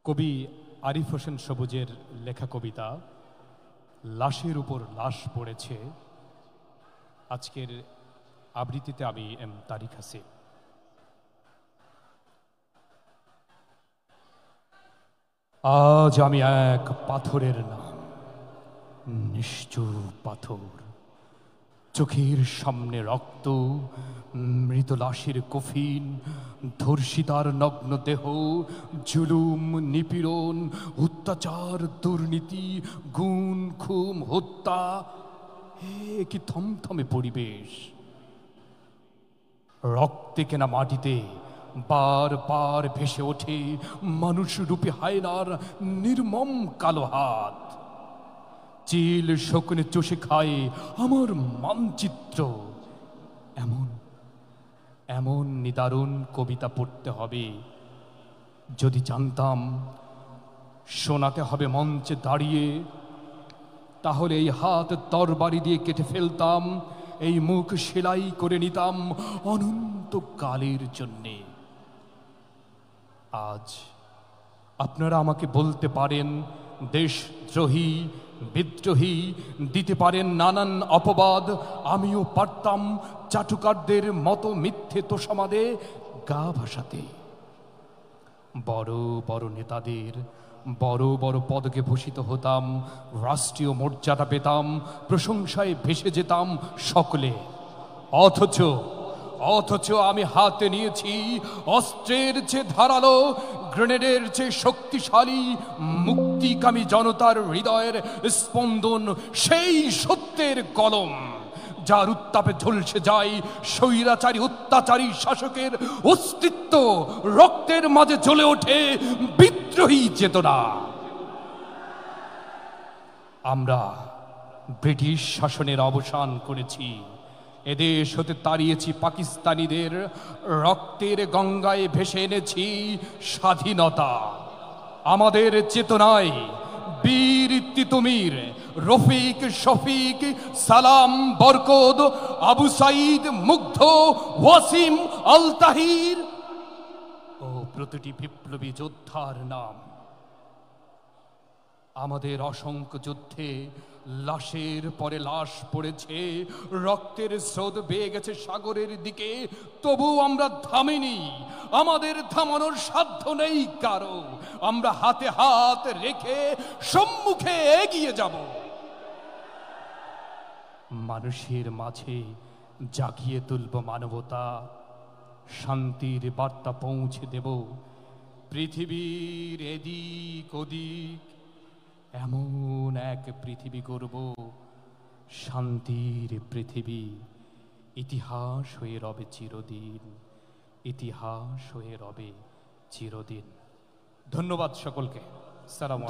কবি আরিফ হোসেন সবুজের লেখা কবিতা লাশের উপর লাশ পড়েছে। আজকের আবৃত্তিতে আমি তারিক হাসিন। আজ আমি এক পাথরের নাম, নিষ্ঠুর পাথর। চোখের সামনে রক্ত, মৃত লাশের কফিন, ধর্ষিতার নগ্ন দেহ, জুলুম, নিপীড়ন, অত্যাচার, দুর্নীতি, গুণ, খুন, হত্যা। কি থমথমে পরিবেশ! রক্তে কেনা মাটিতে বার বার ভেসে ওঠে মানুষ রূপী হায়নার নির্মম কালো হাত। চিল শকুনে চষে খায় আমার মানচিত্র। এমন এমন নিদারুণ কবিতা পড়তে হবে। যদি জানতাম শোনাতে হবে মঞ্চে দাঁড়িয়ে, তাহলে এই হাত তরবারি দিয়ে কেটে ফেলতাম, এই মুখ সেলাই করে নিতাম অনন্তকালের জন্যে। আজ আপনারা আমাকে বলতে পারেন দেশদ্রোহী, বিদ্রোহী, দিতে পারেন নানান অপবাদ। আমিও পারতাম চাটুকারদের মতো মিথ্যে তোষামদে গা ভাসাতে। বড় বড় নেতাদের বড় বড় পদকে ভূষিত হতাম, রাষ্ট্রীয় মর্যাদা পেতাম, প্রশংসায় ভেসে যেতাম সকলে। অথচ আমি হাতে নিয়েছি অস্ত্রের চেয়ে ধারালো, গ্রেনেডের চেয়ে শক্তিশালী, মুক্তিকামী জনতার হৃদয়ের স্পন্দন, সেই সত্যের কলম যার উত্তাপে ঝলসে যায় স্বৈরাচারী অত্যাচারী শাসকের অস্তিত্ব। রক্তের মাঝে জ্বলে ওঠে বিদ্রোহী চেতনা। আমরা ব্রিটিশ শাসনের অবসান করেছি, এদেশ হতে তাড়িয়েছি পাকিস্তানিদের, রক্তের গঙ্গায় ভেসে এনেছি স্বাধীনতা। আমাদের চেতনায় বীর তিতুমির, রফিক, শফিক, সালাম, বরকত, আবু সাইদ, মুগ্ধ, ওয়াসিম, আল তাহির ও প্রতিটি বিপ্লবী যোদ্ধার নাম। আমাদের অসংখ্য যুদ্ধে লাশের পরে লাশ পড়েছে, রক্তের স্রোত বেয়ে গেছে সাগরের দিকে, তবু আমরা থামিনি। আমাদের থামানোর সাধ্য নেই কারো। আমরা হাতে হাত রেখে সম্মুখে এগিয়ে যাব। মানুষের মাঝে জাগিয়ে তুলব মানবতা, শান্তির বার্তা পৌঁছে দেব পৃথিবীর এদিক ওদিক। এমন এক পৃথিবী গড়ব, শান্তির পৃথিবী, ইতিহাস হয়ে রবে চিরদিন, ইতিহাস হয়ে রবে চিরদিন। ধন্যবাদ সকলকে। সালাম।